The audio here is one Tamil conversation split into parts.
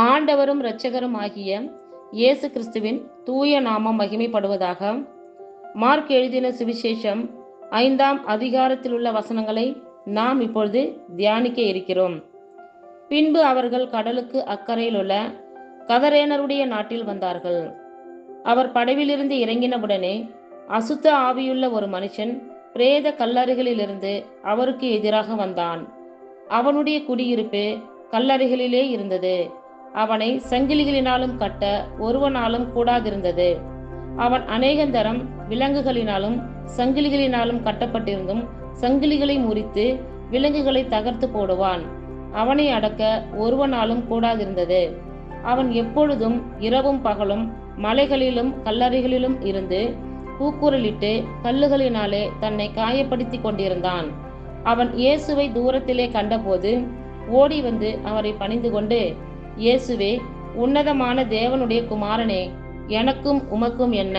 ஆண்டவரும் இரட்சகரும் ஆகிய இயேசு கிறிஸ்துவின் தூய நாமம் மகிமைப்படுவதாக. மார்க் எழுதின சுவிசேஷம் 5ஆம் அதிகாரத்தில் உள்ள வசனங்களை நாம் இப்பொழுது தியானிக்க இருக்கிறோம். பின்பு அவர்கள் கடலுக்கு அக்கறையில் உள்ள கதரேனருடைய நாட்டில் வந்தார்கள். அவர் படவிலிருந்து இறங்கினவுடனே அசுத்த ஆவியுள்ள ஒரு மனுஷன் பிரேத கல்லறைகளிலிருந்து அவருக்கு எதிராக வந்தான். அவனுடைய குடியிருப்பு கல்லறைகளிலே இருந்தது. அவனை சங்கிலிகளினாலும் கட்ட ஒருவனாலும் கூடாதிருந்தது. அவன் அநேகந்தரம் விலங்குகளினாலும் சங்கிலிகளினாலும் கட்டப்பட்டிருந்தும் சங்கிலிகளை முறித்து விலங்குகளை தகர்த்து போடுவான். அவனை அடக்க ஒருவனாலும் கூடாதிருந்தது. அவன் எப்பொழுதும் இரவும் பகலும் மலைகளிலும் கல்லறைகளிலும் இருந்து கூக்குரலிட்டு கல்லுகளினாலே தன்னை காயப்படுத்தி கொண்டிருந்தான். அவன் இயேசுவை தூரத்திலே கண்டபோது ஓடி வந்து அவரை பணிந்து கொண்டு, இயேசுவே, உன்னதமான தேவனுடைய குமாரனே, எனக்கும் உமக்கும் என்ன?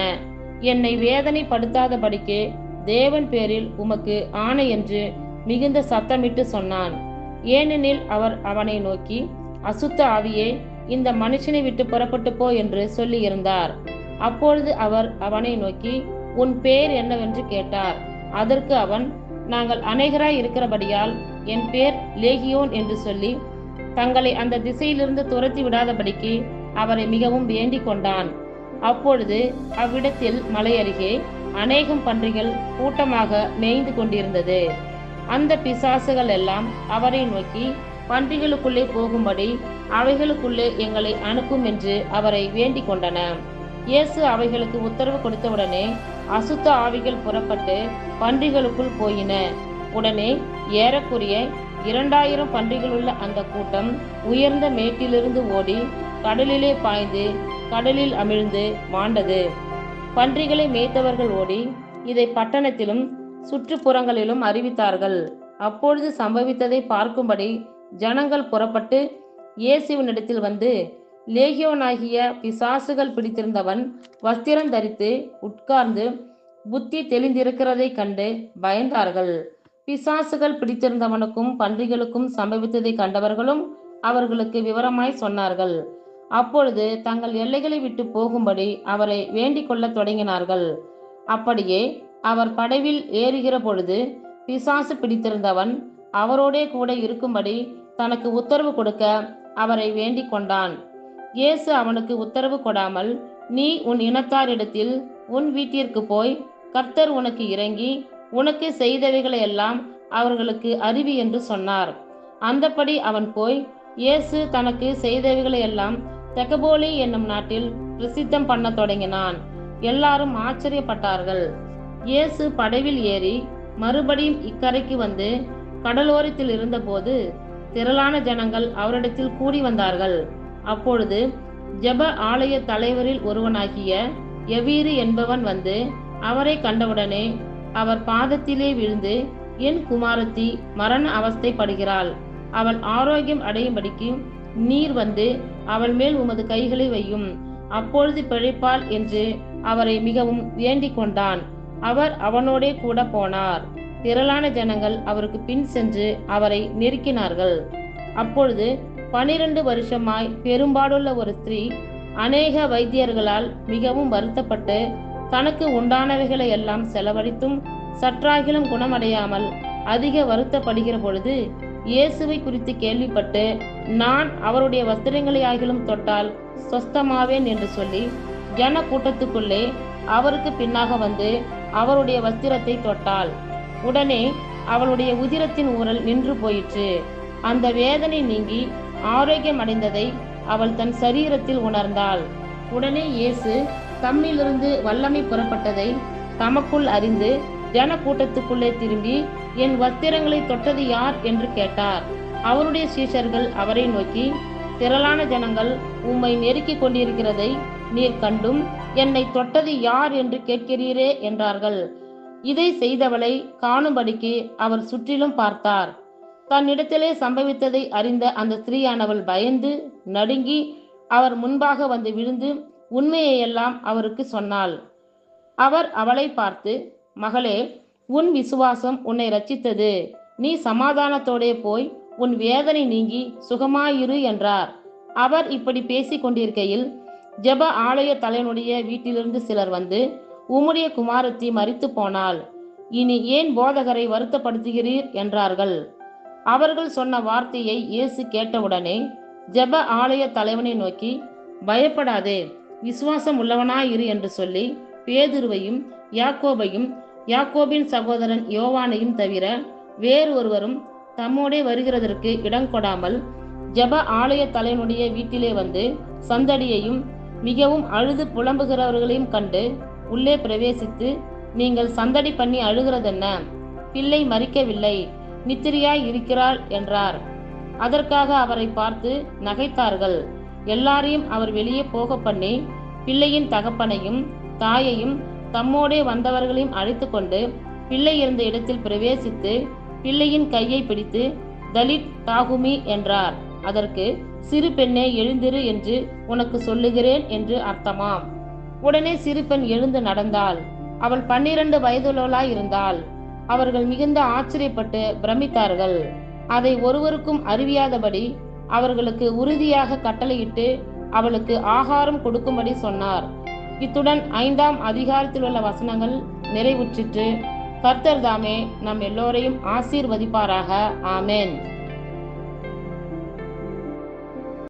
என்னை வேதனைப்படுத்தாதபடிக்கு தேவன் பேரில் உமக்கு ஆணை என்று மிகுந்த சத்தமிட்டு சொன்னான். ஏனெனில் அவர் அவனை நோக்கி, அசுத்த ஆவியே, இந்த மனுஷனை விட்டு புறப்பட்டு போ என்று சொல்லி இருந்தார். அப்பொழுது அவர் அவனை நோக்கி, உன் பேர் என்னவென்று கேட்டார். அதற்கு அவன், நாங்கள் அநேகராய் இருக்கிறபடியால் என் பேர் லேகியோன் என்று சொல்லி தங்களை அந்த திசையிலிருந்து துரத்தி விடாதபடிக்கு அவரை மிகவும் வேண்டிக் கொண்டான். அப்பொழுது அவ்விடத்தில் மலை அருகே அநேகம் பன்றிகள் கூட்டமாக மேய்ந்து கொண்டிருந்தது. அந்த பிசாசுகள் எல்லாம் அவரை நோக்கி, பன்றிகளுக்குள்ளே போகும்படி அவைகளுக்குள்ளே எங்களை அனுப்பும் என்று அவரை வேண்டிக் கொண்டன. இயேசு அவைகளுக்கு உத்தரவு கொடுத்தவுடனே அசுத்த ஆவிகள் புறப்பட்டு பன்றிகளுக்குள் போயின. உடனே ஏறக்குறைய 2000 பன்றிகள் உள்ள அந்த கூட்டம் உயர்ந்த மேட்டிலிருந்து ஓடி கடலிலே பாய்ந்து கடலில் அமிழ்ந்து மாண்டது. பன்றிகளை மேய்த்தவர்கள் ஓடி இதை பட்டணத்திலும் சுற்றுப்புறங்களிலும் அறிவித்தார்கள். அப்பொழுது சம்பவித்ததை பார்க்கும்படி ஜனங்கள் புறப்பட்டு இயேசுவினிடத்தில் வந்து, லேகியோனாகிய பிசாசுகள் பிடித்திருந்தவன் வஸ்திரம் தரித்து உட்கார்ந்து புத்தி தெளிந்திருக்கிறதை கண்டு பயந்தார்கள். பிசாசுகள் பிடித்திருந்தவனுக்கும் பன்றிகளுக்கும் சம்பவித்ததை கண்டவர்களும் அவர்களுக்கு விவரமாய் சொன்னார்கள். அப்பொழுது தங்கள் எல்லைகளை விட்டு போகும்படி அவரை வேண்டிக் கொள்ள தொடங்கினார்கள். அப்படியே அவர் படவில் ஏறுகிற பொழுது பிசாசு பிடித்திருந்தவன் அவரோடே கூட இருக்கும்படி தனக்கு உத்தரவு கொடுக்க அவரை வேண்டிக் கொண்டான். இயேசு அவனுக்கு உத்தரவு கொடாமல், நீ உன் இனத்தாரிடத்தில் உன் வீட்டிற்கு போய் கர்த்தர் உனக்கு இறங்கி உனக்கு செய்தவைகளை எல்லாம் அவர்களுக்கு அறிவி என்று சொன்னார். அந்தபடி அவன் போய் இயேசு தனக்கு செய்தவைகளை எல்லாம் தெக்கபோலி என்னும் நாட்டில் பிரசித்தம் பண்ண தொடங்கினான். எல்லாரும் ஆச்சரியப்பட்டார்கள். இயேசு படவில் ஏறி மறுபடியும் இக்கரைக்கு வந்து கடலோரத்தில் இருந்தபோது திரளான ஜனங்கள் அவரிடத்தில் கூடி வந்தார்கள். அப்பொழுது ஜெப ஆலய தலைவரில் ஒருவனாகிய யவீரு என்பவன் வந்து அவரை கண்டவுடனே அவர் பாதத்திலே விழுந்து, என் குமாரத்தி மரண அவஸ்தைப்படுகிறாள். அவள் ஆரோக்கியம் அடையும்படிக்கு நீர் வந்து அவள் மேல் உமது கைகளை வையும், அப்பொழுது பிழைப்பாள் என்று அவரை மிகவும் வேண்டிக் கொண்டான். அவர் அவனோடே கூட போனார். திரளான ஜனங்கள் அவருக்கு பின் சென்று அவரை நெருக்கினார்கள். அப்பொழுது 12 வருஷமாய் பெரும்பாடுள்ள ஒரு ஸ்திரீ அநேக வைத்தியர்களால் மிகவும் வருத்தப்பட்டு தனக்கு உண்டானவைகளை எல்லாம் செலவழித்தும் சற்றாகிலும் குணமடையாமல் அதிக வருத்தப்படுகிற பொழுது இயேசுவை குறித்து கேள்விப்பட்டு, நான் அவருடைய வஸ்திரங்களை ஆகிலும் தொட்டால் சொஸ்தமாவேன் என்று சொல்லி ஜன கூட்டத்துக்குள்ளே அவருக்கு பின்னாக வந்து அவருடைய வஸ்திரத்தை தொட்டாள். உடனே அவளுடைய உதிரத்தின் ஊரல் நின்று போயிற்று. அந்த வேதனை நீங்கி ஆரோக்கியம் அடைந்ததை அவள் தன் சரீரத்தில் உணர்ந்தாள். உடனே இயேசு தம்மிலிருந்து வல்லமை புறப்பட்டதை தமக்குள் அறிந்து ஜன கூட்டத்துக்குள்ளே திரும்பி, என் வஸ்திரங்களை தொட்டது யார் என்று கேட்டார். அவருடைய சீஷர்கள் அவரை நோக்கி, திரளான ஜனங்கள் உம்மை நெருக்கிக் கொண்டிருக்கிறதை நீர் கண்டும் என்னை தொட்டது யார் என்று கேட்கிறீரே என்றார்கள். இதை செய்தவளை காணும்படிக்கு அவர் சுற்றிலும் பார்த்தார். தன்னிடத்திலே சம்பவித்ததை அறிந்த அந்த ஸ்திரீயானவள் பயந்து நடுங்கி அவர் முன்பாக வந்து விழுந்து உண்மையை எல்லாம் அவருக்கு சொன்னாள். அவர் அவளை பார்த்து, மகளே, உன் விசுவாசம் உன்னை ரட்சித்தது. நீ சமாதானத்தோடே போய் உன் வேதனை நீங்கி சுகமாயிரு என்றார். அவர் இப்படி பேசிக் கொண்டிருக்கையில் ஜெப ஆலய தலைவனுடைய வீட்டிலிருந்து சிலர் வந்து, உம்முடைய குமாரத்தி மரித்து போனாள், இனி ஏன் போதகரை வருத்தப்படுத்துகிறீர் என்றார்கள். அவர்கள் சொன்ன வார்த்தையை இயேசு கேட்டவுடனே ஜெப ஆலய தலைவனை நோக்கி, பயப்படாதே, விசுவாசம் உள்ளவனாயிரு என்று சொல்லி பேதுருவையும் யாக்கோபையும் யாக்கோபின் சகோதரன் யோவானையும் தவிர வேறு ஒருவரும் தம்மோடே வருகிறதற்கு இடங்கொடாமல் ஜெப ஆலய தலைவனுடைய வீட்டிலே வந்து சந்தடியையும் மிகவும் அழுது புலம்புகிறவர்களையும் கண்டு உள்ளே பிரவேசித்து, நீங்கள் சந்தடி பண்ணி அழுகிறதென்ன? பிள்ளை மரிக்கவில்லை, நித்திரையாய் இருக்கிறாள் என்றார். அதற்காக அவரை பார்த்து நகைத்தார்கள். எல்லாரையும் அவர் வெளியே போக பண்ணி பிள்ளையின் தகப்பனையும் தாயையும் தம்மோடே வந்தவர்களையும் அழைத்து கொண்டு பிள்ளை இருந்த இடத்தில் பிரவேசித்து பிள்ளையின் கையை பிடித்து தலித் தாகுமி என்றார். அதற்கு சிறு பெண்ணே எழுந்திரு என்று உனக்கு சொல்லுகிறேன் என்று அர்த்தமாம். உடனே சிறு பெண் எழுந்து நடந்தாள். அவள் 12 வயதுள்ளவளாய் இருந்தாள். அவர்கள் மிகுந்த ஆச்சரியப்பட்டு பிரமித்தார்கள். அதை ஒருவருக்கும் அறிவியாதபடி அவர்களுக்கு உறுதியாக கட்டளையிட்டு அவளுக்கு ஆகாரம் கொடுக்கும்படி சொன்னார். இத்துடன் 5ஆம் அதிகாரத்தில் உள்ள வசனங்கள் நிறைவுற்றிற்று. கர்த்தர் தாமே நம் எல்லோரையும் ஆசீர்வதிப்பாராக. ஆமென்.